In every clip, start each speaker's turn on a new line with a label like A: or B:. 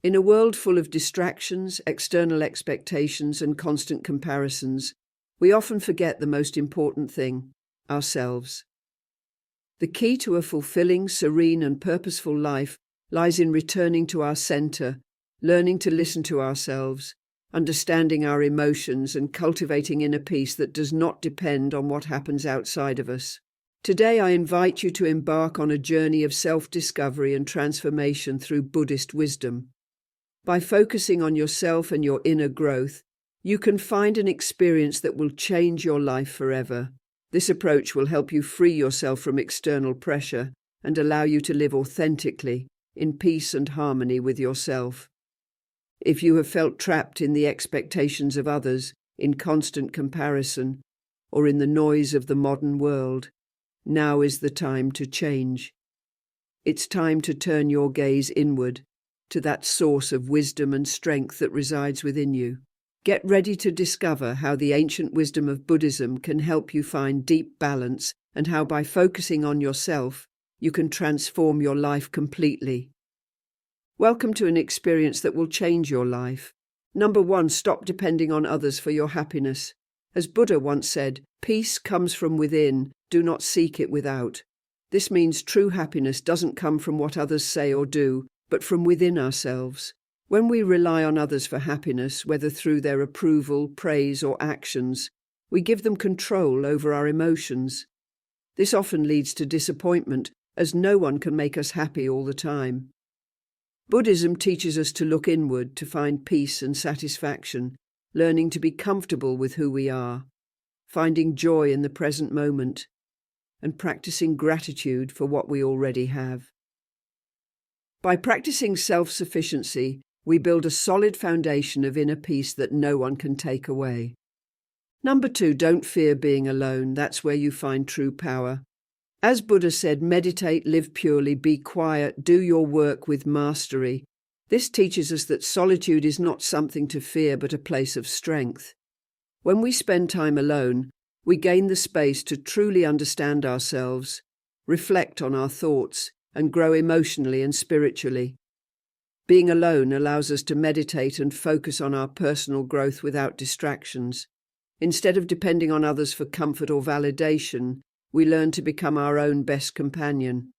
A: In a world full of distractions, external expectations, and constant comparisons, we often forget the most important thing: ourselves. The key to a fulfilling, serene, and purposeful life lies in returning to our center, learning to listen to ourselves, understanding our emotions, and cultivating inner peace that does not depend on what happens outside of us. Today, I invite you to embark on a journey of self-discovery and transformation through Buddhist wisdom. By focusing on yourself and your inner growth, you can find an experience that will change your life forever. This approach will help you free yourself from external pressure and allow you to live authentically, in peace and harmony with yourself. If you have felt trapped in the expectations of others, in constant comparison, or in the noise of the modern world, now is the time to change. It's time to turn your gaze inward, to that source of wisdom and strength that resides within you. Get ready to discover how the ancient wisdom of Buddhism can help you find deep balance, and how by focusing on yourself, you can transform your life completely. Welcome to an experience that will change your life. Number 1, stop depending on others for your happiness. As Buddha once said, peace comes from within, do not seek it without. This means true happiness doesn't come from what others say or do, but from within ourselves. When we rely on others for happiness, whether through their approval, praise, or actions, we give them control over our emotions. This often leads to disappointment, as no one can make us happy all the time. Buddhism teaches us to look inward to find peace and satisfaction, learning to be comfortable with who we are, finding joy in the present moment, and practicing gratitude for what we already have. By practicing self-sufficiency, we build a solid foundation of inner peace that no one can take away. Number 2, don't fear being alone. That's where you find true power. As Buddha said, meditate, live purely, be quiet, do your work with mastery. This teaches us that solitude is not something to fear, but a place of strength. When we spend time alone, we gain the space to truly understand ourselves, reflect on our thoughts, and grow emotionally and spiritually. Being alone allows us to meditate and focus on our personal growth without distractions. Instead of depending on others for comfort or validation, we learn to become our own best companion.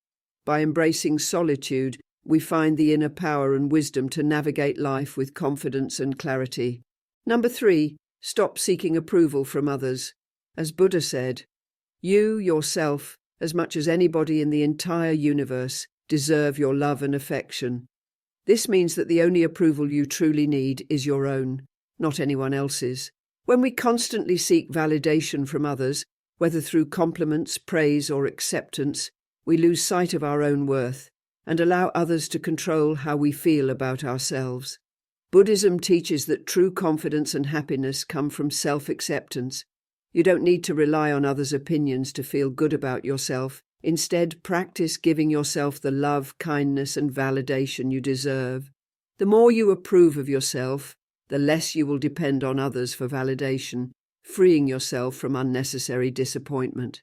A: By embracing solitude, we find the inner power and wisdom to navigate life with confidence and clarity. Number 3, stop seeking approval from others. As Buddha said, you, yourself, as much as anybody in the entire universe, deserve your love and affection. This means that the only approval you truly need is your own, not anyone else's. When we constantly seek validation from others, whether through compliments, praise, or acceptance, we lose sight of our own worth and allow others to control how we feel about ourselves. Buddhism teaches that true confidence and happiness come from self-acceptance. You don't need to rely on others' opinions to feel good about yourself. Instead, practice giving yourself the love, kindness, and validation you deserve. The more you approve of yourself, the less you will depend on others for validation, freeing yourself from unnecessary disappointment.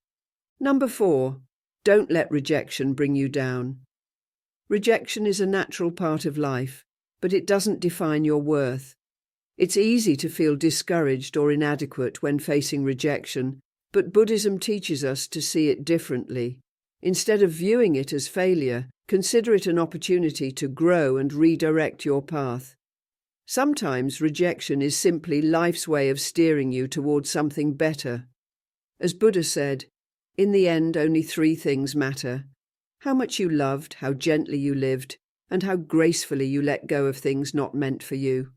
A: Number 4, don't let rejection bring you down. Rejection is a natural part of life, but it doesn't define your worth. It's easy to feel discouraged or inadequate when facing rejection, but Buddhism teaches us to see it differently. Instead of viewing it as failure, consider it an opportunity to grow and redirect your path. Sometimes rejection is simply life's way of steering you towards something better. As Buddha said, in the end, only 3 things matter: how much you loved, how gently you lived, and how gracefully you let go of things not meant for you.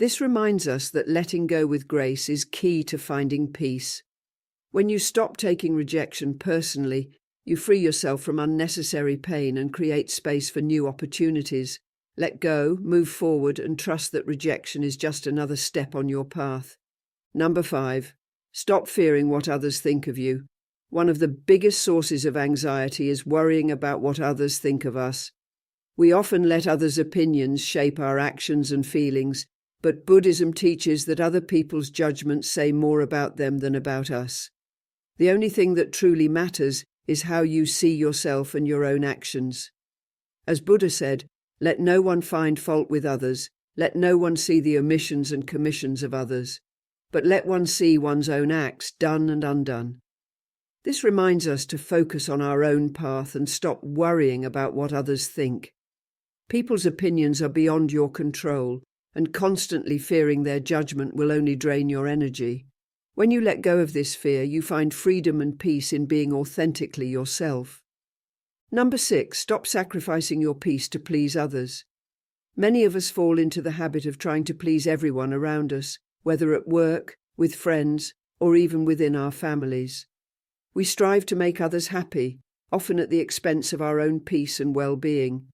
A: This reminds us that letting go with grace is key to finding peace. When you stop taking rejection personally, you free yourself from unnecessary pain and create space for new opportunities. Let go, move forward, and trust that rejection is just another step on your path. Number 5, stop fearing what others think of you. One of the biggest sources of anxiety is worrying about what others think of us. We often let others' opinions shape our actions and feelings, but Buddhism teaches that other people's judgments say more about them than about us. The only thing that truly matters is how you see yourself and your own actions. As Buddha said, Let no one find fault with others. Let no one see the omissions and commissions of others. But let one see one's own acts, done and undone. This reminds us to focus on our own path and stop worrying about what others think. People's opinions are beyond your control, and constantly fearing their judgment will only drain your energy. When you let go of this fear, you find freedom and peace in being authentically yourself. Number 6, stop sacrificing your peace to please others. Many of us fall into the habit of trying to please everyone around us, whether at work, with friends, or even within our families. We strive to make others happy, often at the expense of our own peace and well-being.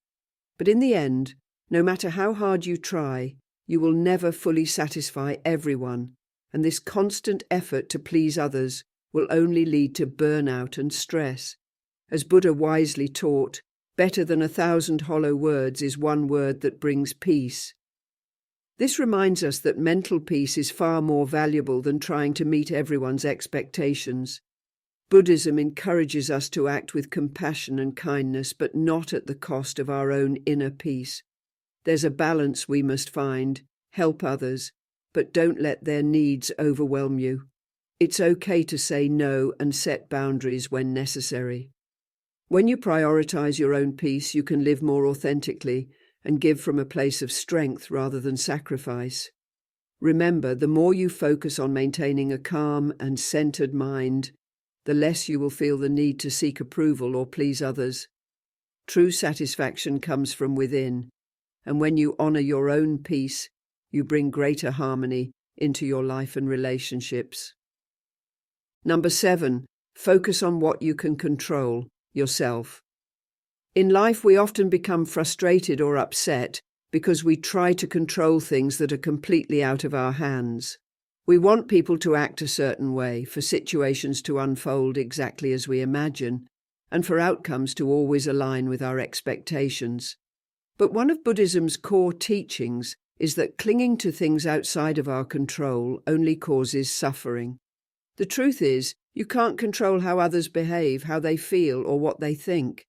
A: But in the end, no matter how hard you try, you will never fully satisfy everyone, and this constant effort to please others will only lead to burnout and stress. As Buddha wisely taught, better than 1,000 hollow words is one word that brings peace. This reminds us that mental peace is far more valuable than trying to meet everyone's expectations. Buddhism encourages us to act with compassion and kindness, but not at the cost of our own inner peace. There's a balance we must find. Help others, but don't let their needs overwhelm you. It's okay to say no and set boundaries when necessary. When you prioritize your own peace, you can live more authentically and give from a place of strength rather than sacrifice. Remember, the more you focus on maintaining a calm and centered mind, the less you will feel the need to seek approval or please others. True satisfaction comes from within, and when you honor your own peace, you bring greater harmony into your life and relationships. Number 7, focus on what you can control, yourself. In life, we often become frustrated or upset because we try to control things that are completely out of our hands. We want people to act a certain way, for situations to unfold exactly as we imagine, and for outcomes to always align with our expectations. But one of Buddhism's core teachings is that clinging to things outside of our control only causes suffering. The truth is, you can't control how others behave, how they feel, or what they think.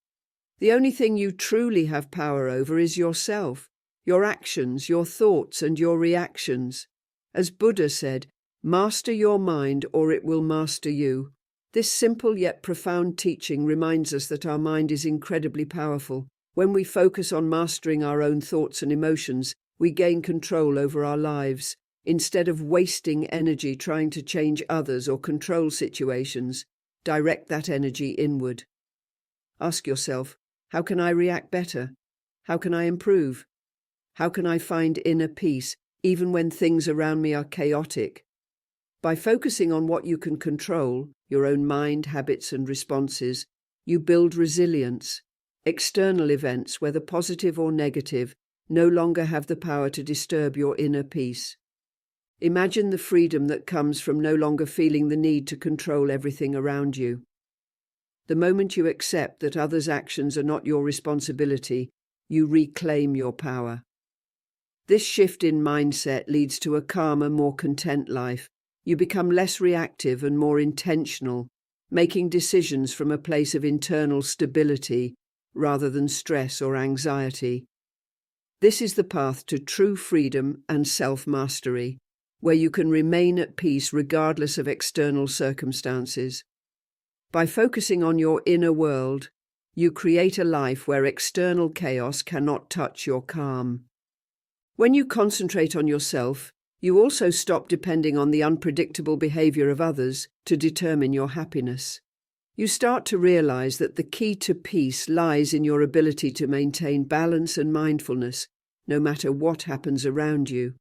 A: The only thing you truly have power over is yourself, your actions, your thoughts, and your reactions. As Buddha said, master your mind or it will master you. This simple yet profound teaching reminds us that our mind is incredibly powerful. When we focus on mastering our own thoughts and emotions, we gain control over our lives. Instead of wasting energy trying to change others or control situations, direct that energy inward. Ask yourself, how can I react better? How can I improve? How can I find inner peace, even when things around me are chaotic? By focusing on what you can control, your own mind, habits, and responses, you build resilience. External events, whether positive or negative, no longer have the power to disturb your inner peace. Imagine the freedom that comes from no longer feeling the need to control everything around you. The moment you accept that others' actions are not your responsibility, you reclaim your power. This shift in mindset leads to a calmer, more content life. You become less reactive and more intentional, making decisions from a place of internal stability rather than stress or anxiety. This is the path to true freedom and self-mastery, where you can remain at peace regardless of external circumstances. By focusing on your inner world, you create a life where external chaos cannot touch your calm. When you concentrate on yourself, you also stop depending on the unpredictable behavior of others to determine your happiness. You start to realize that the key to peace lies in your ability to maintain balance and mindfulness, no matter what happens around you.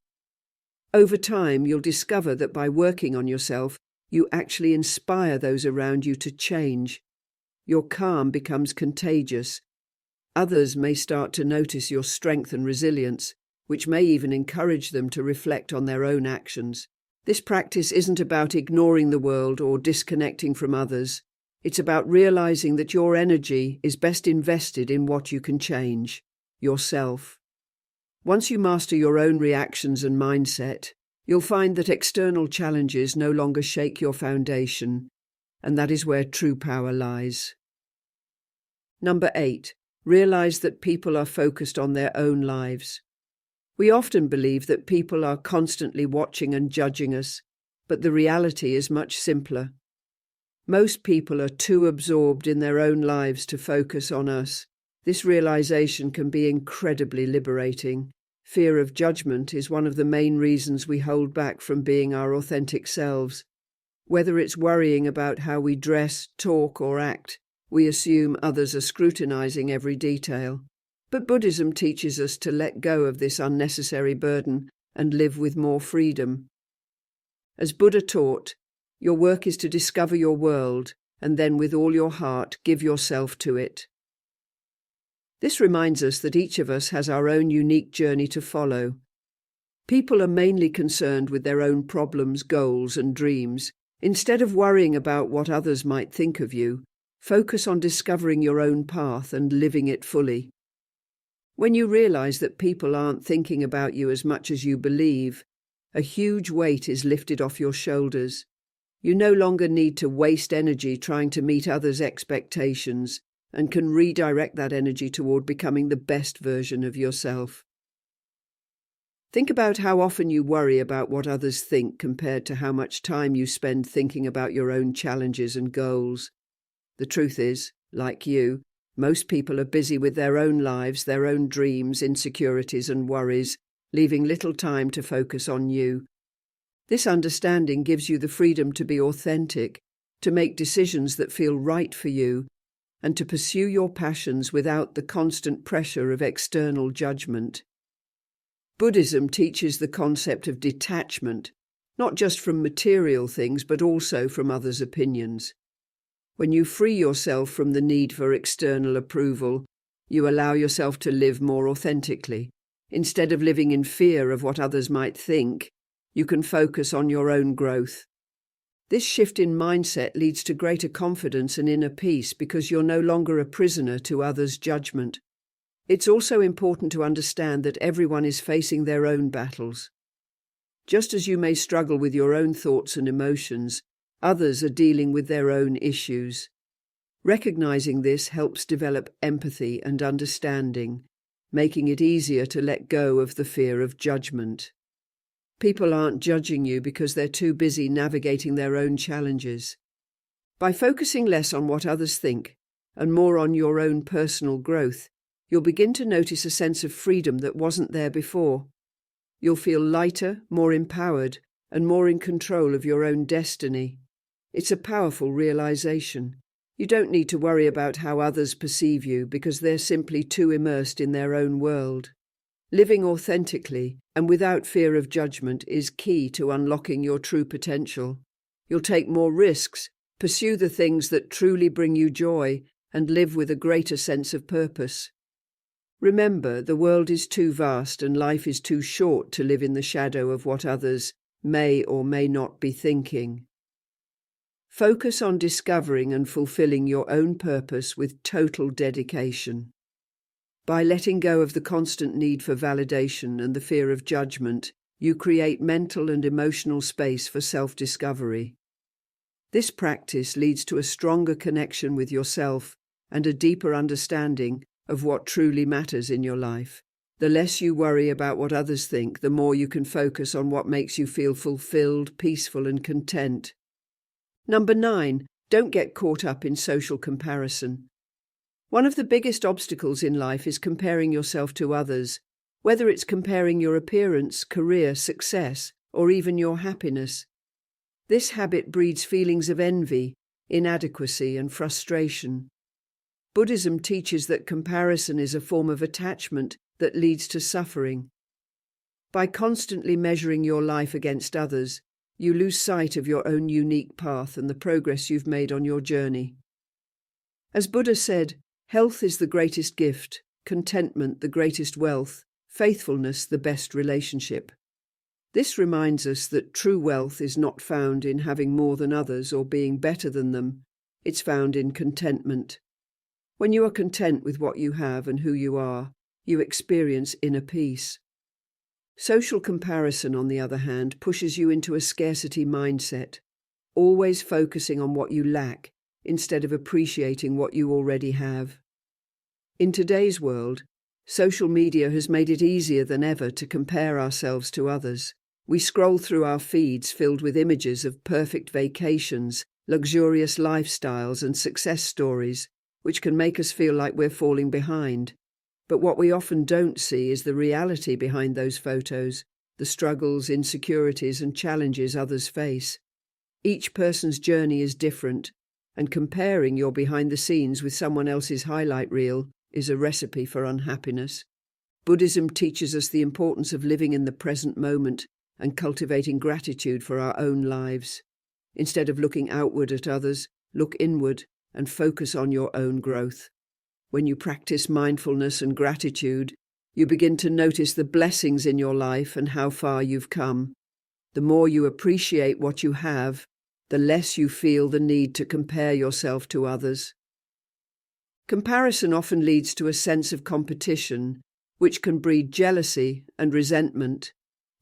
A: Over time, you'll discover that by working on yourself, you actually inspire those around you to change. Your calm becomes contagious. Others may start to notice your strength and resilience, which may even encourage them to reflect on their own actions. This practice isn't about ignoring the world or disconnecting from others. It's about realizing that your energy is best invested in what you can change, yourself. Once you master your own reactions and mindset, you'll find that external challenges no longer shake your foundation, and that is where true power lies. Number 8. Realize that people are focused on their own lives. We often believe that people are constantly watching and judging us, but the reality is much simpler. Most people are too absorbed in their own lives to focus on us. This realization can be incredibly liberating. Fear of judgment is one of the main reasons we hold back from being our authentic selves. Whether it's worrying about how we dress, talk, or act, we assume others are scrutinizing every detail. But Buddhism teaches us to let go of this unnecessary burden and live with more freedom. As Buddha taught, your work is to discover your world, and then with all your heart give yourself to it. This reminds us that each of us has our own unique journey to follow. People are mainly concerned with their own problems, goals, and dreams. Instead of worrying about what others might think of you, focus on discovering your own path and living it fully. When you realize that people aren't thinking about you as much as you believe, a huge weight is lifted off your shoulders. You no longer need to waste energy trying to meet others' expectations and can redirect that energy toward becoming the best version of yourself. Think about how often you worry about what others think compared to how much time you spend thinking about your own challenges and goals. The truth is, like you, most people are busy with their own lives, their own dreams, insecurities, and worries, leaving little time to focus on you. This understanding gives you the freedom to be authentic, to make decisions that feel right for you, and to pursue your passions without the constant pressure of external judgment. Buddhism teaches the concept of detachment, not just from material things but also from others' opinions. When you free yourself from the need for external approval, you allow yourself to live more authentically. Instead of living in fear of what others might think, you can focus on your own growth. This shift in mindset leads to greater confidence and inner peace because you're no longer a prisoner to others' judgment. It's also important to understand that everyone is facing their own battles. Just as you may struggle with your own thoughts and emotions, others are dealing with their own issues. Recognizing this helps develop empathy and understanding, making it easier to let go of the fear of judgment. People aren't judging you because they're too busy navigating their own challenges. By focusing less on what others think and more on your own personal growth, you'll begin to notice a sense of freedom that wasn't there before. You'll feel lighter, more empowered, and more in control of your own destiny. It's a powerful realization. You don't need to worry about how others perceive you because they're simply too immersed in their own world. Living authentically and without fear of judgment is key to unlocking your true potential. You'll take more risks, pursue the things that truly bring you joy, and live with a greater sense of purpose. Remember, the world is too vast and life is too short to live in the shadow of what others may or may not be thinking. Focus on discovering and fulfilling your own purpose with total dedication. By letting go of the constant need for validation and the fear of judgment, you create mental and emotional space for self-discovery. This practice leads to a stronger connection with yourself and a deeper understanding of what truly matters in your life. The less you worry about what others think, the more you can focus on what makes you feel fulfilled, peaceful, and content. Number 9, don't get caught up in social comparison. One of the biggest obstacles in life is comparing yourself to others, whether it's comparing your appearance, career, success, or even your happiness. This habit breeds feelings of envy, inadequacy, and frustration. Buddhism teaches that comparison is a form of attachment that leads to suffering. By constantly measuring your life against others, you lose sight of your own unique path and the progress you've made on your journey. As Buddha said, health is the greatest gift, contentment the greatest wealth, faithfulness the best relationship. This reminds us that true wealth is not found in having more than others or being better than them. It's found in contentment. When you are content with what you have and who you are, you experience inner peace. Social comparison, on the other hand, pushes you into a scarcity mindset, always focusing on what you lack instead of appreciating what you already have. In today's world, social media has made it easier than ever to compare ourselves to others. We scroll through our feeds filled with images of perfect vacations, luxurious lifestyles, and success stories, which can make us feel like we're falling behind. But what we often don't see is the reality behind those photos, the struggles, insecurities, and challenges others face. Each person's journey is different, and comparing your behind the scenes with someone else's highlight reel is a recipe for unhappiness. Buddhism teaches us the importance of living in the present moment and cultivating gratitude for our own lives. Instead of looking outward at others, look inward and focus on your own growth. When you practice mindfulness and gratitude, you begin to notice the blessings in your life and how far you've come. The more you appreciate what you have, the less you feel the need to compare yourself to others. Comparison often leads to a sense of competition, which can breed jealousy and resentment.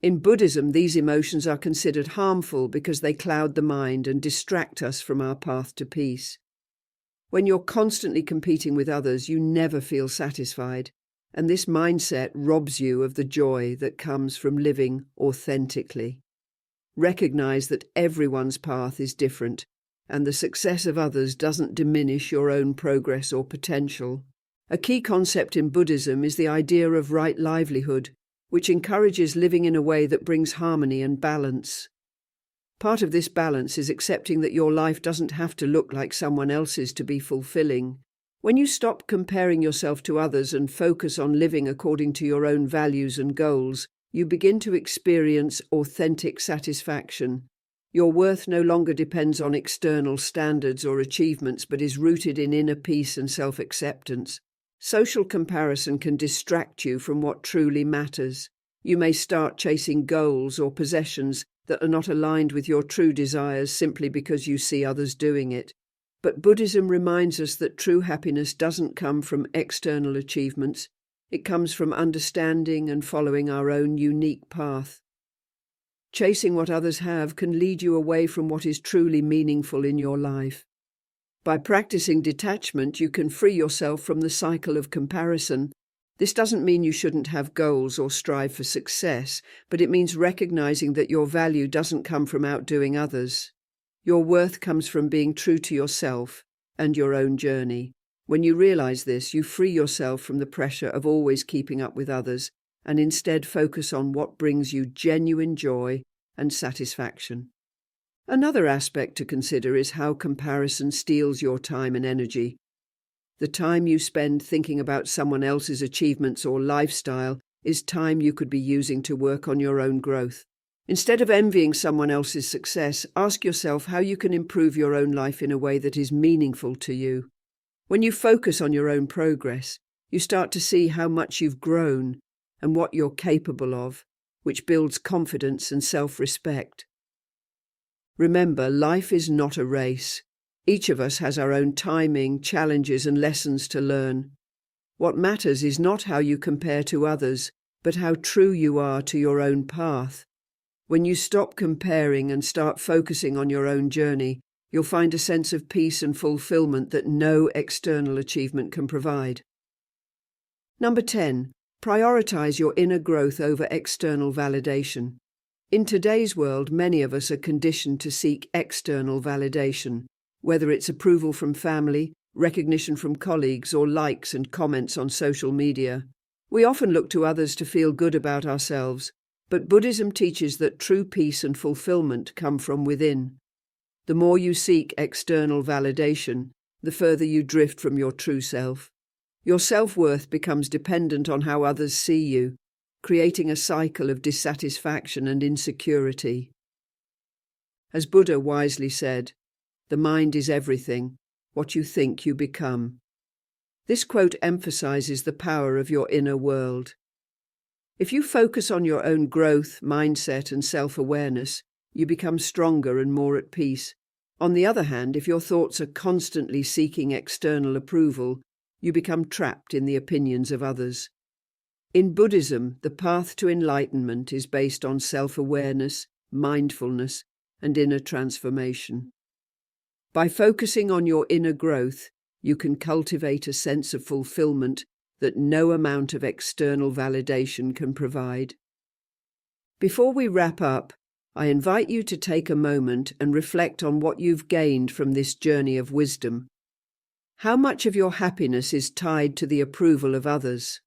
A: In Buddhism, these emotions are considered harmful because they cloud the mind and distract us from our path to peace. When you're constantly competing with others, you never feel satisfied, and this mindset robs you of the joy that comes from living authentically. Recognize that everyone's path is different, and the success of others doesn't diminish your own progress or potential. A key concept in Buddhism is the idea of right livelihood, which encourages living in a way that brings harmony and balance. Part of this balance is accepting that your life doesn't have to look like someone else's to be fulfilling. When you stop comparing yourself to others and focus on living according to your own values and goals, you begin to experience authentic satisfaction. Your worth no longer depends on external standards or achievements, but is rooted in inner peace and self-acceptance. Social comparison can distract you from what truly matters. You may start chasing goals or possessions that are not aligned with your true desires simply because you see others doing it. But Buddhism reminds us that true happiness doesn't come from external achievements. It comes from understanding and following our own unique path. Chasing what others have can lead you away from what is truly meaningful in your life. By practicing detachment, you can free yourself from the cycle of comparison. This doesn't mean you shouldn't have goals or strive for success, but it means recognizing that your value doesn't come from outdoing others. Your worth comes from being true to yourself and your own journey. When you realize this, you free yourself from the pressure of always keeping up with others and instead focus on what brings you genuine joy and satisfaction. Another aspect to consider is how comparison steals your time and energy. The time you spend thinking about someone else's achievements or lifestyle is time you could be using to work on your own growth. Instead of envying someone else's success, ask yourself how you can improve your own life in a way that is meaningful to you. When you focus on your own progress, you start to see how much you've grown and what you're capable of, which builds confidence and self-respect. Remember, life is not a race. Each of us has our own timing, challenges, and lessons to learn. What matters is not how you compare to others, but how true you are to your own path. When you stop comparing and start focusing on your own journey, you'll find a sense of peace and fulfillment that no external achievement can provide. Number 10. Prioritize your inner growth over external validation. In today's world, many of us are conditioned to seek external validation, whether it's approval from family, recognition from colleagues, or likes and comments on social media. We often look to others to feel good about ourselves, but Buddhism teaches that true peace and fulfillment come from within. The more you seek external validation, the further you drift from your true self. Your self-worth becomes dependent on how others see you, creating a cycle of dissatisfaction and insecurity. As Buddha wisely said, "The mind is everything. What you think, you become." This quote emphasizes the power of your inner world. If you focus on your own growth, mindset, and self-awareness, you become stronger and more at peace. On the other hand, if your thoughts are constantly seeking external approval, you become trapped in the opinions of others. In Buddhism, the path to enlightenment is based on self-awareness, mindfulness, and inner transformation. By focusing on your inner growth, you can cultivate a sense of fulfillment that no amount of external validation can provide. Before we wrap up, I invite you to take a moment and reflect on what you've gained from this journey of wisdom. How much of your happiness is tied to the approval of others?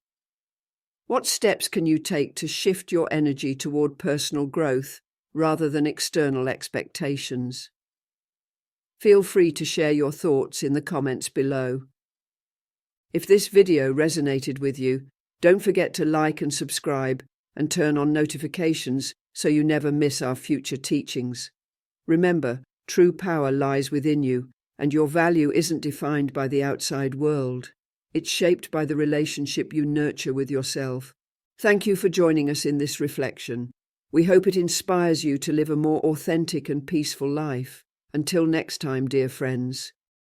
A: What steps can you take to shift your energy toward personal growth rather than external expectations? Feel free to share your thoughts in the comments below. If this video resonated with you, don't forget to like and subscribe and turn on notifications so you never miss our future teachings. Remember, true power lies within you, and your value isn't defined by the outside world. It's shaped by the relationship you nurture with yourself. Thank you for joining us in this reflection. We hope it inspires you to live a more authentic and peaceful life. Until next time, dear friends.